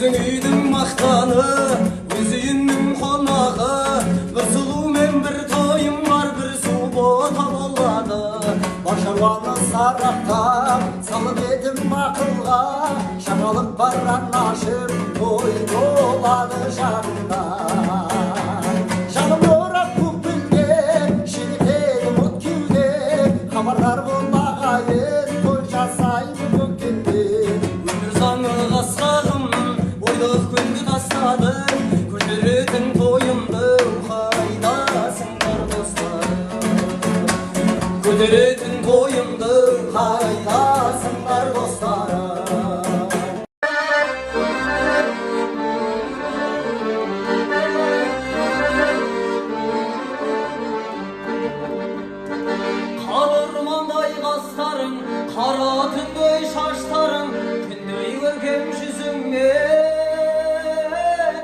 Özün üydün maqtanı, özüyünün konağı. Bir sulu men bir toyum var, bir subota boladı. Başarvanı sarrafta salıp edim akılga. Şakalık barranlaşıp toy doladı şarkıda. Şalım orak kubbülge, şirit edim ot küvde. Hamarlar bulmağayın, toy jasayım kökkendi. Gündüz anı asqağım, oydoq gündü tasladı. Köşeretin toyumdu, haydasınlar dostlarım. Köşeretin toyumdu, haydasınlar dostlarım. Karırmanday qastarım, qara tündöy şaştarım. Kündöy görkem yüzümden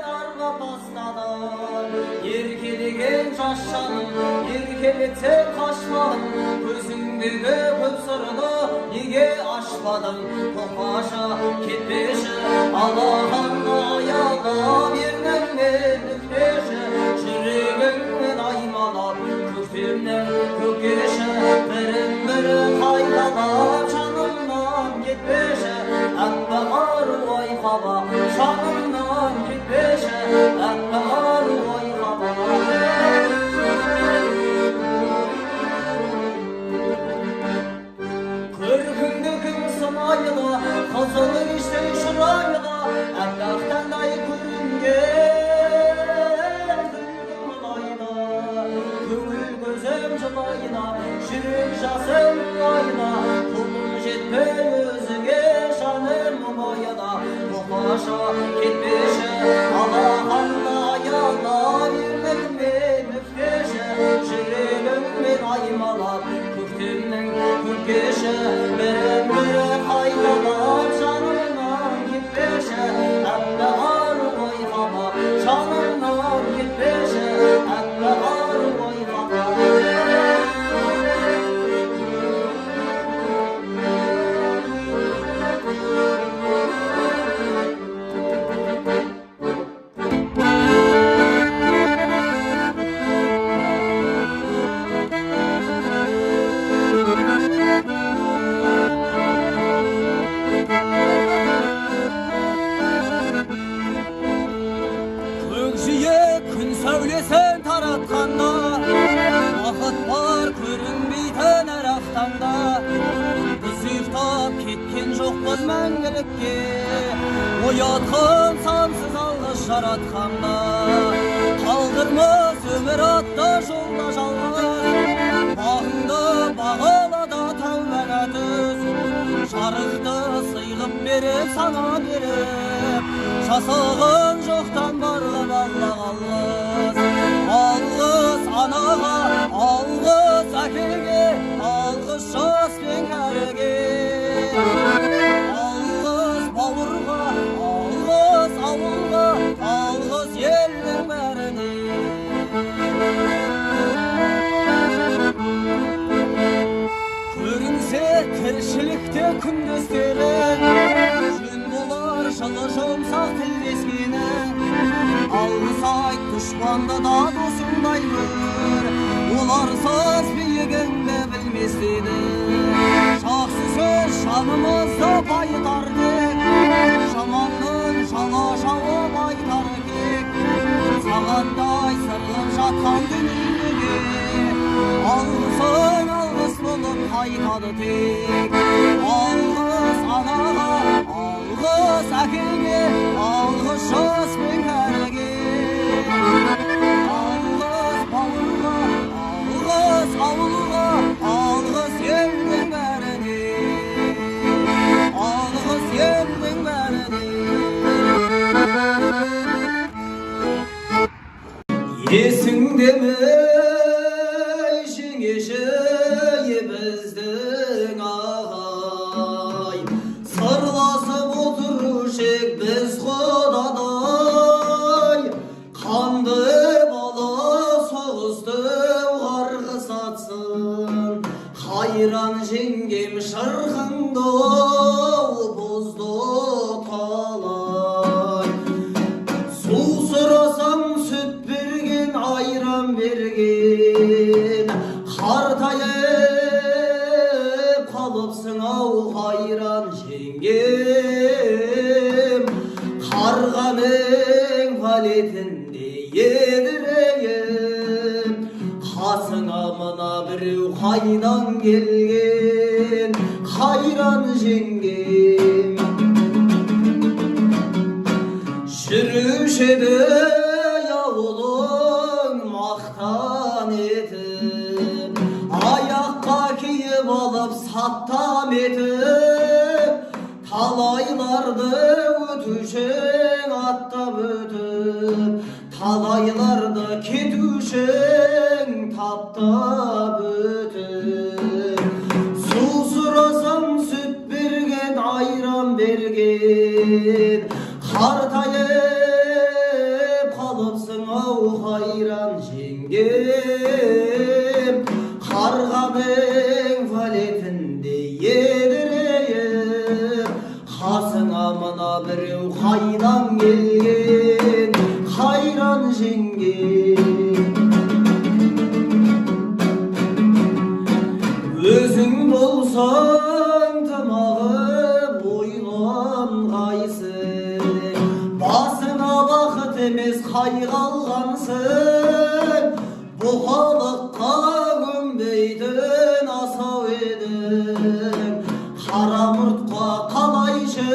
arva bastadan. Yerkeligen şaşşanım, yerkelikte kaçmalım. Gözündeki köp sırrını nige aşmadım. Topaşa ketmeşi, Allah'ın ayağına birden ben üfleşi. Şırıgın aymalap, küfümden kökeşi. Birin kaydalap, canımdan gitmeşi. Emme arvay hava, canımdan gitmeşi. Emme arvay hava. Kırkındakım samayla, kazalı işte şurayla. Emlaktan dayı görüngen, duydum ayna. Gönül gözüm cılayna, şirin jasım ayna. Kulun jetmey özüge, şanım bayana. Topaşa ketmeşe, Allah'ın ayağına birden ben üfleşe. Şirinim ben aymalap, küftümden kürkeşe. Birin haydalap, canımdan gitmeşe. Emme arvay hava, canımdan gitmeşe. Emme arvay hava. Kökşiye gün söylesen taratkanda. Vakit var görünmeyten her aftanda. Biz iftap ketken jokpuz мәңгілікке. Oyatkan sansız alғыс жаратқанда. Қалдырмас өмір атта жолда жалғыз. Бағыңды бағалада тәубәңә түз. Жарықты сыйғып беріп сана беріп. Жасағын жоқтан барлап аллах алғыз. Алғыз анаға, алғыз әкеге, алғыз жас пен кәріге. Алғыз бауырға, алғыз ауылға, алғыз елдің бәріне. Көрінсе тіршілікте күндестерің, жөн болар жылы жұмсақ тілдескені. Алғыс айт дұшпанды да досыңдай көр, оларсыз биігіңді білместеді. Жақсы сөз жанымызды байытар дек, жаманның жала жауып айтар кек. Сағаттай сырғып жатқан дүниеге, алғысың алғыс болып қайтады тек. Алғыс анаға, алғыс әкеге, алғыс жас пен кәріге. Алғыс бауырға, алғыс ауылға, алғыс елдің бәріне. Алғыс елдің бәріне. Есіңде ме жеңеші біздің ағай, сырласып отырушы біз құдадай. Қанды бала соғысты қарғыс атсын, қайран жеңгем шырқыңды бұзды талай. жеңгем қарғаның палетінде едірейім қасыңа мына біреу қайдан келген қайран жеңгем жүруші еді ауылың мақтан етіп аяққа киіп алып саттам етіп талайларды өтушің аттап өтіп талайларды кетушің таптап өтіп су сұрасам сүт берген айран берген қартайып қалыпсың ау қайран жеңгем қарғаның палетінде едірейіп қасыңа мына біреу қайдан келген қайран жеңгем өзің болсаң тымағып ойланғайсың басыңа бақыт емес қайғы алғансың бұқалыққа көнбейтін асау едің қара мұртқа қалайшы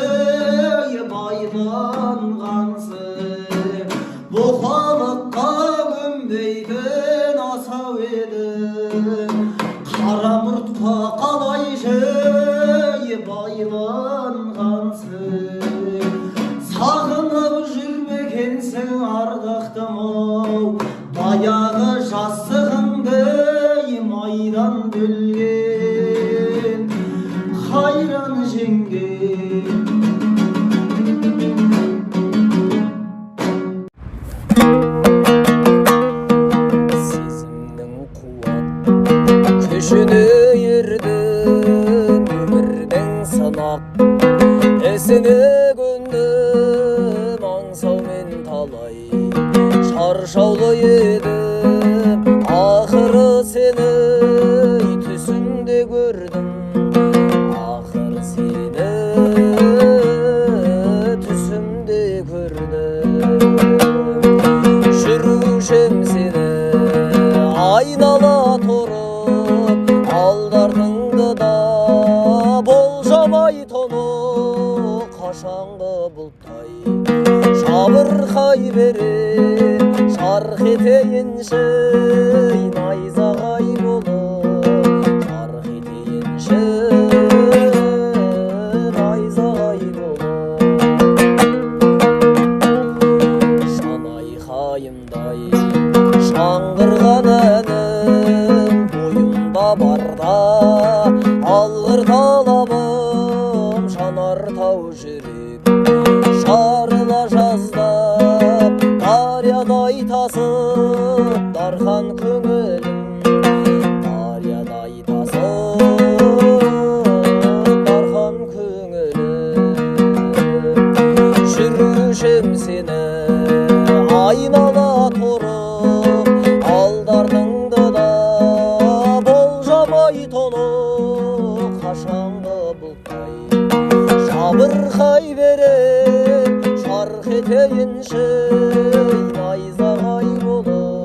байланғансың бұқалыққа көнбейтін асау едің қара мұртқа қалайшы байланғансың сағынып жүрмекенсің ардақтым-ау баяғы жастығыңды майдан бөлген қайран жеңгем сезімнің қуат күшіне ердің өмірдің сынақ ісіне көндім аңсаумен талай шаршаулы едім ақыры сені түсімде көрдім ақыры сені түсімде көрдім жүрушім сені айнала тұрып алдартыңды да болжамай тону қашанғы бұлттай жабырқай бере жарқ етейінші найзағай болып жарқ етейінші найзағай болып жан айқайымдай жаңғырған әнім бойымда барда алғыр талабым жанартау жүрек жарыла жаздап дариядай тасып дархан көңілім дариядай тасып дархан көңілім жүрушім сені айнала тұрып алдартыңды да болжамай тону қашанғы бұлттай жабырқай бере жарқ етейінші найзағай болып